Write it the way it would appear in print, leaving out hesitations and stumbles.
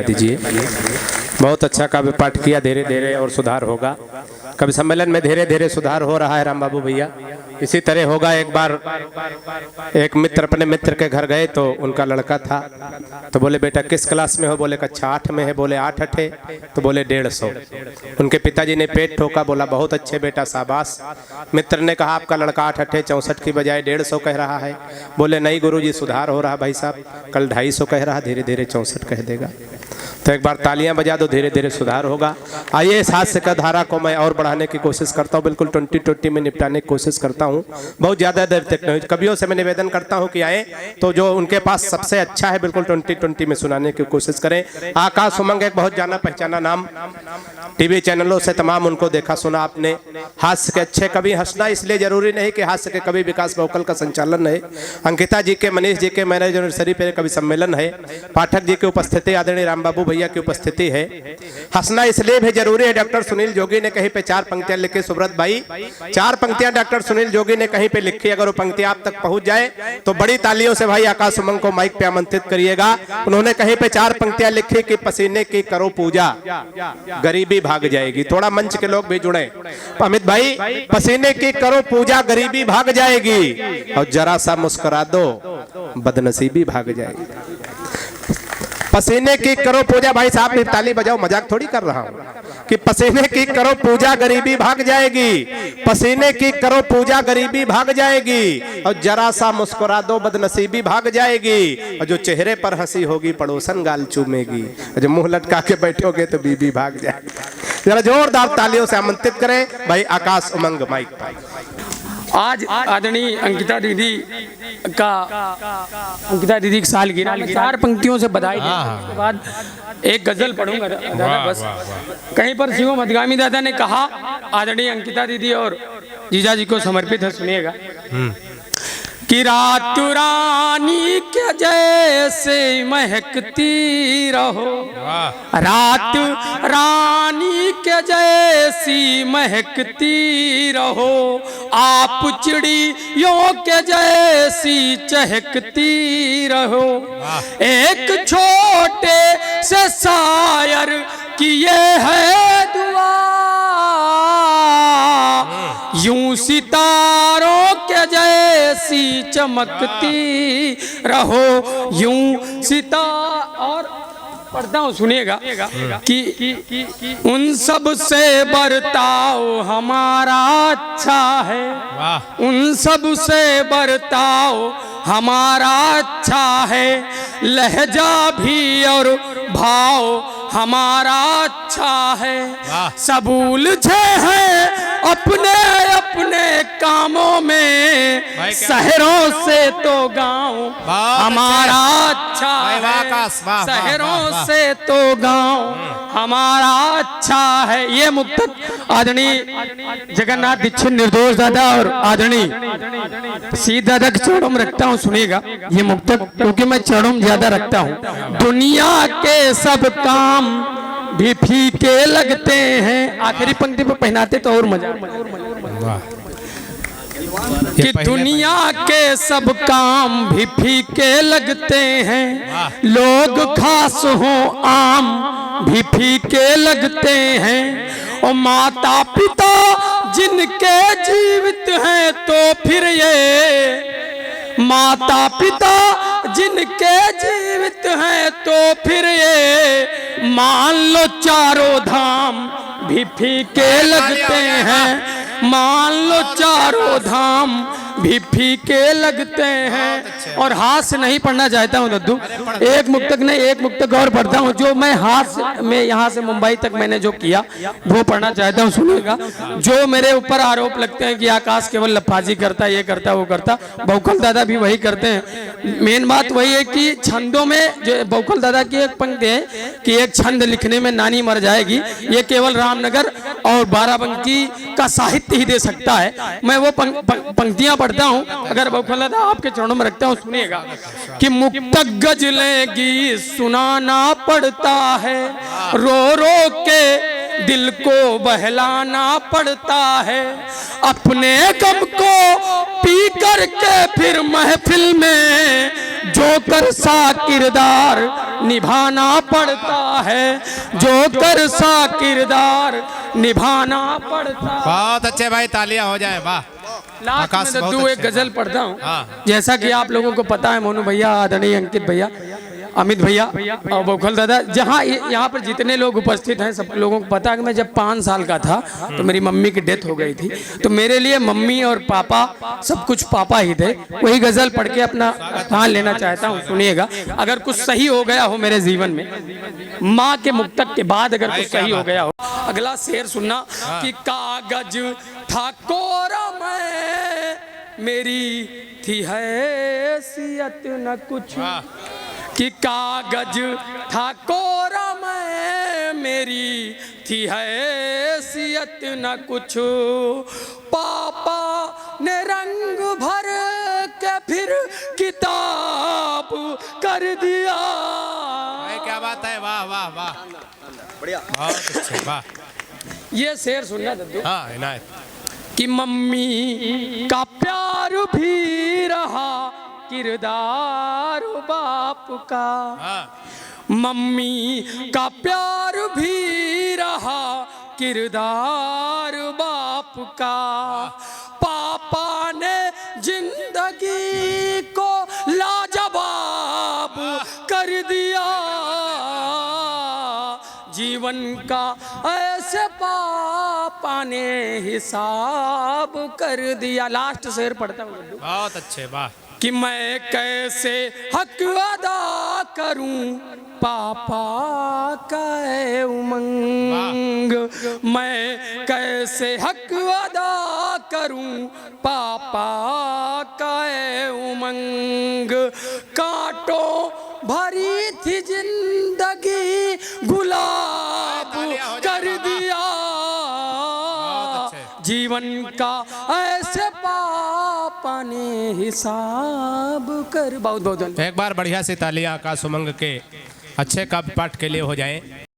दीजिए। बहुत अच्छा काव्य पाठ किया, धीरे धीरे और सुधार होगा। कवि सम्मेलन में धीरे धीरे सुधार हो रहा है राम बाबू भैया, इसी तरह होगा। एक बार एक मित्र अपने मित्र के घर गए तो उनका लड़का था, तो बोले बेटा किस क्लास में हो? बोले कक्षा 8 में है। बोले 8 अठे? तो बोले 150। उनके पिताजी ने पेट ठोका, बोला बहुत अच्छे बेटा, शाबाश। मित्र ने कहा आपका लड़का 8 अठे 64 की बजाय 150 कह रहा है। बोले नहीं गुरुजी, सुधार हो रहा भाई साहब, कल 250 कह रहा, धीरे धीरे 64 कह देगा। तो एक बार तालियां बजा दो, धीरे धीरे सुधार होगा। आइए इस हास्य का धारा को मैं और बढ़ाने की कोशिश करता हूं, बिल्कुल 2020 में निपटाने की कोशिश करता हूं। बहुत ज़्यादा देर तक नहीं, कवियों से मैं निवेदन करता हूं कि आए तो जो उनके पास सबसे अच्छा है बिल्कुल 2020 में सुनाने की कोशिश करें। आकाश उमंग एक बहुत जाना पहचाना नाम, टीवी चैनलों से तमाम उनको देखा सुना आपने। हास्य के अच्छे कवि, हंसना इसलिए जरूरी नहीं कि हास्य के कवि विकास बहुकल का संचालन है, अंकिता जी के, मनीष जी के मैरिज एनिवर्सरी पे कवि सम्मेलन है, पाठक जी की उपस्थिति, आदरणीय राम बाबू भैया की उपस्थिति है। हंसना इसलिए भी जरूरी है, डॉक्टर सुनील जोगी ने कहीं पे 4 पंक्तियां लिखी, सुब्रत भाई 4 पंक्तियां डॉक्टर सुनील जोगी ने कहीं पे लिखी, अगर वो पंक्तियां आप तक पहुंच जाए तो बड़ी तालियों से भाई आकाश उमंग को माइक पे आमंत्रित करिएगा। उन्होंने कहीं पे 4 पंक्तियां लिखी कि पसीने की करो पूजा, गरीबी भाग जाएगी। थोड़ा मंच के लोग भी जुड़े। अमित भाई, पसीने की करो पूजा, गरीबी भाग जाएगी, और जरा सा मुस्कुरा दो, बदनसीबी भाग जाएगी। पसीने की करो पूजा, भाई साहब भी ताली बजाओ, मजाक थोड़ी कर रहा हूं कि पसीने की करो पूजा, गरीबी भाग जाएगी, पसीने की करो पूजा, गरीबी भाग जाएगी, और जरा सा मुस्कुरा दो, बदनसीबी भाग जाएगी, और जो चेहरे पर हंसी होगी पड़ोसन गाल चूमेगी, और जो मुंह लटका के बैठोगे तो बीबी भाग जाएगी। जरा जोरदार तालियों से आमंत्रित करें भाई आकाश उमंग माइक भाई। आज आदरणीय अंकिता दीदी की सालगिरह, 4 पंक्तियों से बधाई दें। उसके बाद एक गजल पढ़ूंगा दादा, बस। कहीं पर शिव मधगामी दादा ने कहा, आदरणीय अंकिता दीदी और जीजा जी को समर्पित है, सुनिएगा कि रात रानी के जैसे महकती रहो, रात रानी के जैसी महकती रहो, आप चिड़ियों के जैसी चहकती रहो, एक छोटे से शायर की ये है दुआ, यूं सितारों के जैसी चमकती रहो, यूं और पढ़ता हूँ, सुनिएगा कि उन सब से बर्ताव हमारा अच्छा है, उन सब से बर्ताव हमारा अच्छा है, लहजा भी और भाव हमारा अच्छा है, सब उलझे हैं अपने अपने कामों में, शहरों से तो गांव हमारा अच्छा है, शहरों से तो गांव हमारा अच्छा है। ये मुक्तक आदरणीय जगन्नाथ दीक्षित निर्दोष दादा और आदरणीय सी दादा के चरणों में रखता हूँ, सुनिएगा ये मुक्तक, क्योंकि मैं चरणों में ज्यादा रखता हूँ। दुनिया के सब काम भी फीके लगते हैं, आखिरी पंक्ति पे पहनाते तो और मजा, कि दुनिया के सब काम भी फीके लगते हैं, लोग खास हो आम भी फीके लगते हैं, और माता पिता जिनके जीवित हैं तो फिर ये, माता पिता जिनके जीवित हैं तो फिर ये, मान लो चारों धाम भी फीके लगते हैं, मान लो चारों धाम भी फीके लगते हैं। और हाथ से नहीं पढ़ना चाहता हूँ दद्दू, एक मुक्तक नहीं, एक मुक्तक और पढ़ता हूँ, जो मैं हाथ में यहाँ से मुंबई तक मैंने जो किया वो पढ़ना चाहता हूँ, सुनिएगा। जो मेरे ऊपर आरोप लगते हैं कि आकाश केवल लफाजी करता, ये करता वो करता, बहुकल दादा भी वही करते हैं। मेन बात वही है कि छंदों में जो बहुकल दादा की एक पंक्ति है कि एक छंद लिखने में नानी मर जाएगी, ये केवल रामनगर और बाराबंकी का साहित्य ही दे सकता है। मैं वो पंक्तियां पढ़ता हूँ, अगर बहुकल दादा आपके चरणों में रखता हूँ, सुनिएगा कि मुक्तक गजलें गीत सुनाना पड़ता है, रो रो के दिल को बहलाना पड़ता है, अपने गम को पी कर के फिर महफिल में जोकर सा किरदार निभाना पड़ता है, जो कर सा किरदार निभाना पड़ता है। बहुत अच्छे भाई, तालियां हो जाए। वाह। लास्ट आकाश में बहुत दो एक अच्छे, गजल पढ़ता हूँ। हाँ। जैसा कि आप लोगों को पता है, मोनू भैया, आदरणीय अंकित भैया, अमित भैया और बौखल दादा, जहाँ यहाँ पर जितने लोग उपस्थित हैं, सब लोगों को पता है कि मैं जब 5 साल का था तो मेरी मम्मी की डेथ हो गई थी। तो मेरे लिए मम्मी और पापा सब कुछ पापा ही थे। वही गजल पढ़ के अपना स्थान लेना चाहता हूँ, सुनिएगा। अगर कुछ सही हो गया हो मेरे जीवन में, माँ के मुक्तक के बाद अगर कुछ सही हो गया हो, अगला शेर सुनना कि कागज था कोरम मेरी थी हैसियत न कुछ, कि कागज था कोरम मेरी थी हैसियत न कुछ, पापा ने रंग भर के फिर किताब कर दिया। क्या बात है। वाह वाह वाह, बढ़िया, बहुत अच्छे। वाह। ये शेर सुनना दद्दू। हाँ इनायत। कि मम्मी का प्यार भी रहा किरदार बाप का, मम्मी का प्यार भी रहा किरदार बाप का, पापा ने जिंदगी को लाजवाब कर दिया, जीवन का ऐसे पापा ने हिसाब कर दिया। लास्ट शेर पढ़ता हूँ। बहुत अच्छे। वाह। कि मैं कैसे हक अदा करूं पापा का उमंग, मैं कैसे हक अदा करूं पापा का उमंग, कांटों भरी थी जिंदगी गुलाब कर दिया, जीवन का ऐसे पापा ने हिसाब कर। बहुत बहुत एक बार बढ़िया सी तालियां आकाश उमंग के अच्छे काव्य पाठ के लिए हो जाएं।